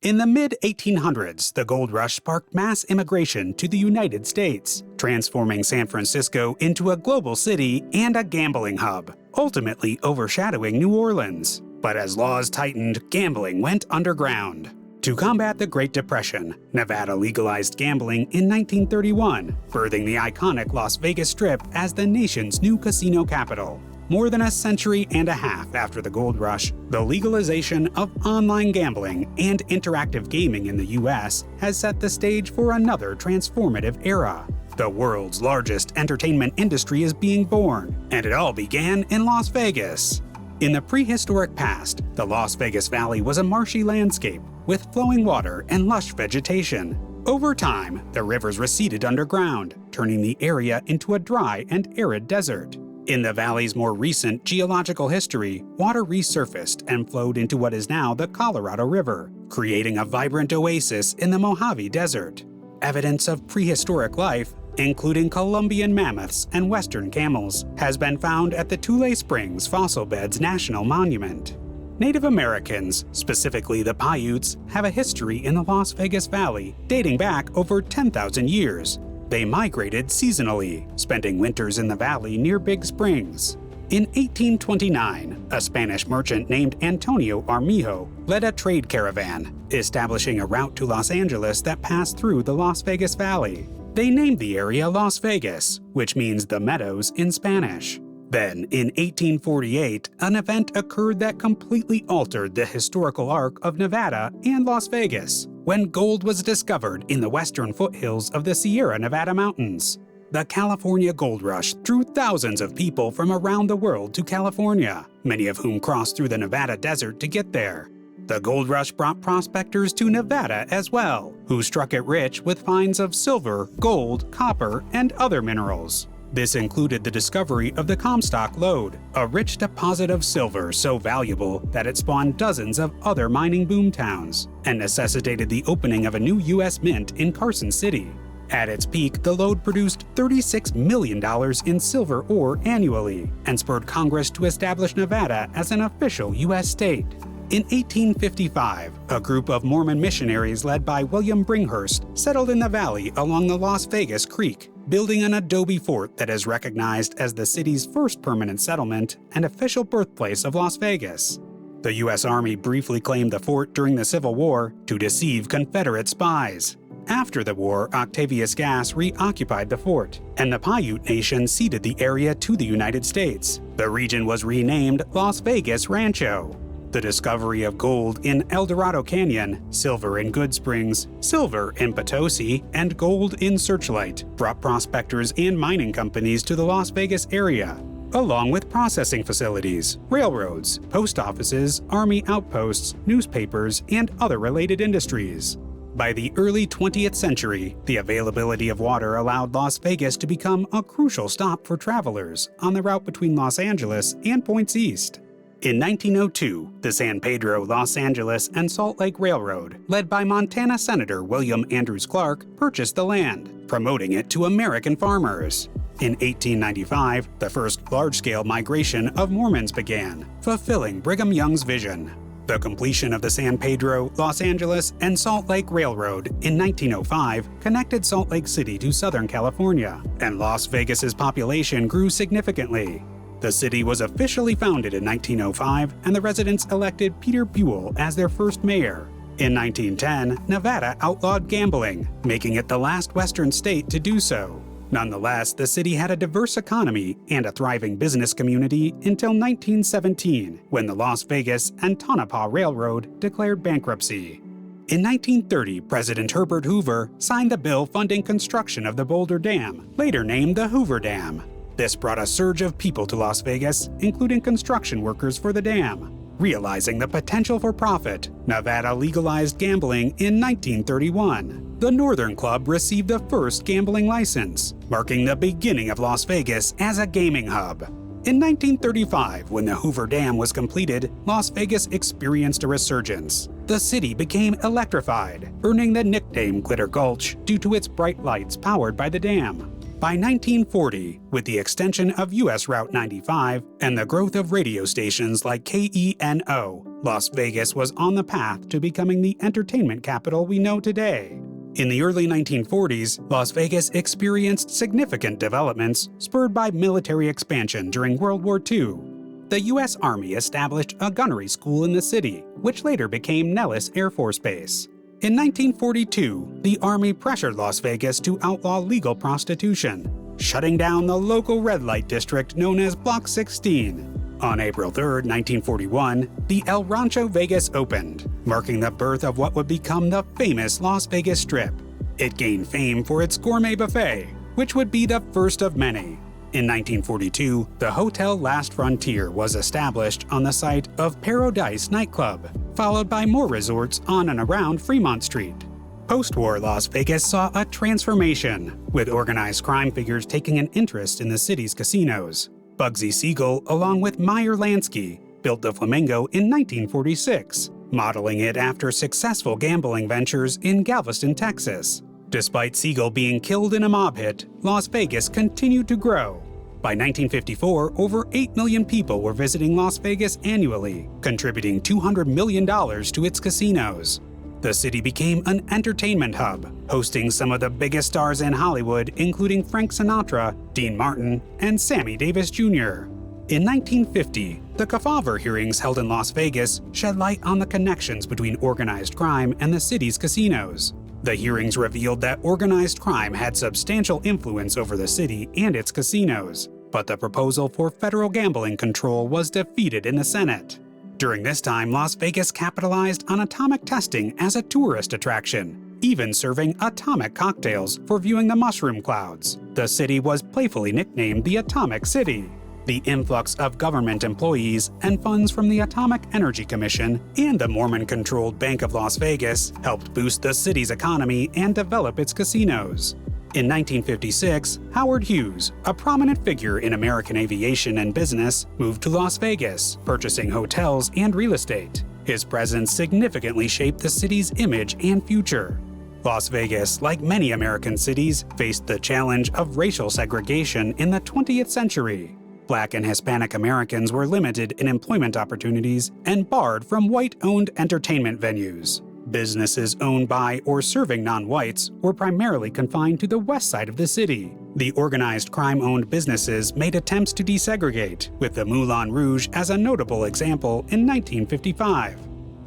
In the mid-1800s, the gold rush sparked mass immigration to the United States, transforming San Francisco into a global city and a gambling hub, ultimately overshadowing New Orleans. But as laws tightened, gambling went underground. To combat the Great Depression, Nevada legalized gambling in 1931, birthing the iconic Las Vegas Strip as the nation's new casino capital. More than a century and a half after the gold rush, the legalization of online gambling and interactive gaming in the U.S. has set the stage for another transformative era. The world's largest entertainment industry is being born, and it all began in Las Vegas. In the prehistoric past, the Las Vegas Valley was a marshy landscape with flowing water and lush vegetation. Over time, the rivers receded underground, turning the area into a dry and arid desert. In the valley's more recent geological history, water resurfaced and flowed into what is now the Colorado River, creating a vibrant oasis in the Mojave Desert. Evidence of prehistoric life, including Columbian mammoths and western camels, has been found at the Tule Springs Fossil Beds National Monument. Native Americans, specifically the Paiutes, have a history in the Las Vegas Valley dating back over 10,000 years. They migrated seasonally, spending winters in the valley near Big Springs. In 1829, a Spanish merchant named Antonio Armijo led a trade caravan, establishing a route to Los Angeles that passed through the Las Vegas Valley. They named the area Las Vegas, which means the meadows in Spanish. Then, in 1848, an event occurred that completely altered the historical arc of Nevada and Las Vegas, when gold was discovered in the western foothills of the Sierra Nevada mountains. The California Gold Rush drew thousands of people from around the world to California, many of whom crossed through the Nevada desert to get there. The gold rush brought prospectors to Nevada as well, who struck it rich with finds of silver, gold, copper, and other minerals. This included the discovery of the Comstock Lode, a rich deposit of silver so valuable that it spawned dozens of other mining boomtowns, and necessitated the opening of a new U.S. mint in Carson City. At its peak, the lode produced $36 million in silver ore annually, and spurred Congress to establish Nevada as an official U.S. state. In 1855, a group of Mormon missionaries led by William Bringhurst settled in the valley along the Las Vegas Creek, building an adobe fort that is recognized as the city's first permanent settlement and official birthplace of Las Vegas. The U.S. Army briefly claimed the fort during the Civil War to deceive Confederate spies. After the war, Octavius Gass reoccupied the fort, and the Paiute Nation ceded the area to the United States. The region was renamed Las Vegas Rancho. The discovery of gold in El Dorado Canyon, silver in Good Springs, silver in Potosi, and gold in Searchlight brought prospectors and mining companies to the Las Vegas area, along with processing facilities, railroads, post offices, army outposts, newspapers, and other related industries. By the early 20th century, the availability of water allowed Las Vegas to become a crucial stop for travelers on the route between Los Angeles and points east. In 1902, the San Pedro, Los Angeles, and Salt Lake Railroad, led by Montana Senator William Andrews Clark, purchased the land, promoting it to American farmers. In 1895, the first large-scale migration of Mormons began, fulfilling Brigham Young's vision. The completion of the San Pedro, Los Angeles, and Salt Lake Railroad in 1905 connected Salt Lake City to Southern California, and Las Vegas's population grew significantly. The city was officially founded in 1905, and the residents elected Peter Buell as their first mayor. In 1910, Nevada outlawed gambling, making it the last Western state to do so. Nonetheless, the city had a diverse economy and a thriving business community until 1917, when the Las Vegas and Tonopah Railroad declared bankruptcy. In 1930, President Herbert Hoover signed the bill funding construction of the Boulder Dam, later named the Hoover Dam. This brought a surge of people to Las Vegas, including construction workers for the dam. Realizing the potential for profit, Nevada legalized gambling in 1931. The Northern Club received the first gambling license, marking the beginning of Las Vegas as a gaming hub. In 1935, when the Hoover Dam was completed, Las Vegas experienced a resurgence. The city became electrified, earning the nickname Glitter Gulch due to its bright lights powered by the dam. By 1940, with the extension of U.S. Route 95 and the growth of radio stations like KENO, Las Vegas was on the path to becoming the entertainment capital we know today. In the early 1940s, Las Vegas experienced significant developments spurred by military expansion during World War II. The U.S. Army established a gunnery school in the city, which later became Nellis Air Force Base. In 1942, the Army pressured Las Vegas to outlaw legal prostitution, shutting down the local red light district known as Block 16. On April 3, 1941, the El Rancho Vegas opened, marking the birth of what would become the famous Las Vegas Strip. It gained fame for its gourmet buffet, which would be the first of many. In 1942, the Hotel Last Frontier was established on the site of Paradise nightclub, followed by more resorts on and around Fremont Street. Post-war Las Vegas saw a transformation, with organized crime figures taking an interest in the city's casinos. Bugsy Siegel, along with Meyer Lansky, built the Flamingo in 1946, modeling it after successful gambling ventures in Galveston, Texas. Despite Siegel being killed in a mob hit, Las Vegas continued to grow. By 1954, over 8 million people were visiting Las Vegas annually, contributing $200 million to its casinos. The city became an entertainment hub, hosting some of the biggest stars in Hollywood, including Frank Sinatra, Dean Martin, and Sammy Davis Jr. In 1950, the Kefauver hearings held in Las Vegas shed light on the connections between organized crime and the city's casinos. The hearings revealed that organized crime had substantial influence over the city and its casinos, but the proposal for federal gambling control was defeated in the Senate. During this time, Las Vegas capitalized on atomic testing as a tourist attraction, even serving atomic cocktails for viewing the mushroom clouds. The city was playfully nicknamed the Atomic City. The influx of government employees and funds from the Atomic Energy Commission and the Mormon-controlled Bank of Las Vegas helped boost the city's economy and develop its casinos. In 1956, Howard Hughes, a prominent figure in American aviation and business, moved to Las Vegas, purchasing hotels and real estate. His presence significantly shaped the city's image and future. Las Vegas, like many American cities, faced the challenge of racial segregation in the 20th century. Black and Hispanic Americans were limited in employment opportunities and barred from white-owned entertainment venues. Businesses owned by or serving non-whites were primarily confined to the west side of the city. The organized crime-owned businesses made attempts to desegregate, with the Moulin Rouge as a notable example in 1955.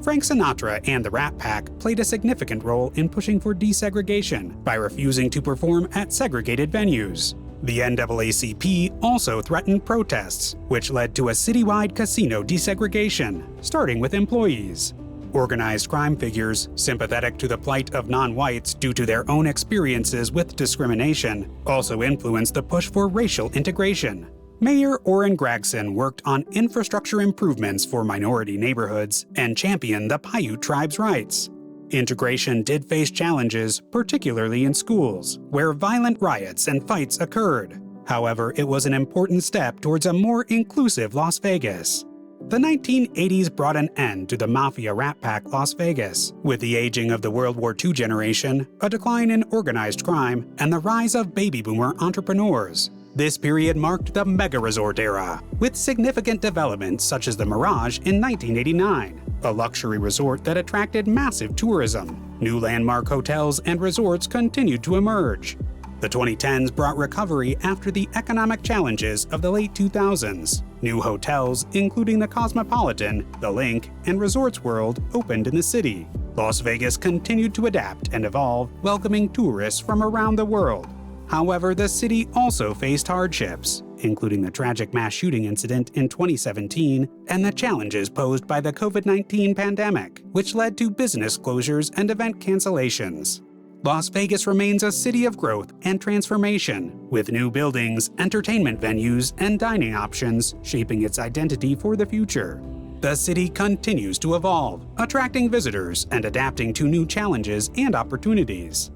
Frank Sinatra and the Rat Pack played a significant role in pushing for desegregation by refusing to perform at segregated venues. The NAACP also threatened protests, which led to a citywide casino desegregation, starting with employees. Organized crime figures, sympathetic to the plight of non-whites due to their own experiences with discrimination, also influenced the push for racial integration. Mayor Orrin Gregson worked on infrastructure improvements for minority neighborhoods and championed the Paiute tribe's rights. Integration did face challenges, particularly in schools, where violent riots and fights occurred. However, it was an important step towards a more inclusive Las Vegas. The 1980s brought an end to the Mafia Rat Pack Las Vegas, with the aging of the World War II generation, a decline in organized crime, and the rise of baby boomer entrepreneurs. This period marked the mega-resort era, with significant developments such as the Mirage in 1989, a luxury resort that attracted massive tourism. New landmark hotels and resorts continued to emerge. The 2010s brought recovery after the economic challenges of the late 2000s. New hotels, including the Cosmopolitan, the Link, and Resorts World, opened in the city. Las Vegas continued to adapt and evolve, welcoming tourists from around the world. However, the city also faced hardships, including the tragic mass shooting incident in 2017 and the challenges posed by the COVID-19 pandemic, which led to business closures and event cancellations. Las Vegas remains a city of growth and transformation, with new buildings, entertainment venues, and dining options shaping its identity for the future. The city continues to evolve, attracting visitors and adapting to new challenges and opportunities.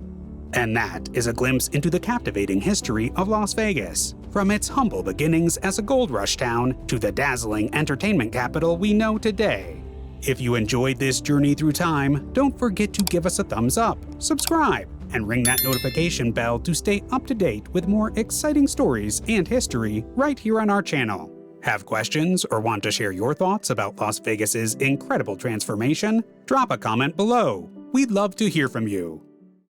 And that is a glimpse into the captivating history of Las Vegas, from its humble beginnings as a gold rush town to the dazzling entertainment capital we know today. If you enjoyed this journey through time, don't forget to give us a thumbs up, subscribe, and ring that notification bell to stay up to date with more exciting stories and history right here on our channel. Have questions or want to share your thoughts about Las Vegas's incredible transformation? Drop a comment below. We'd love to hear from you.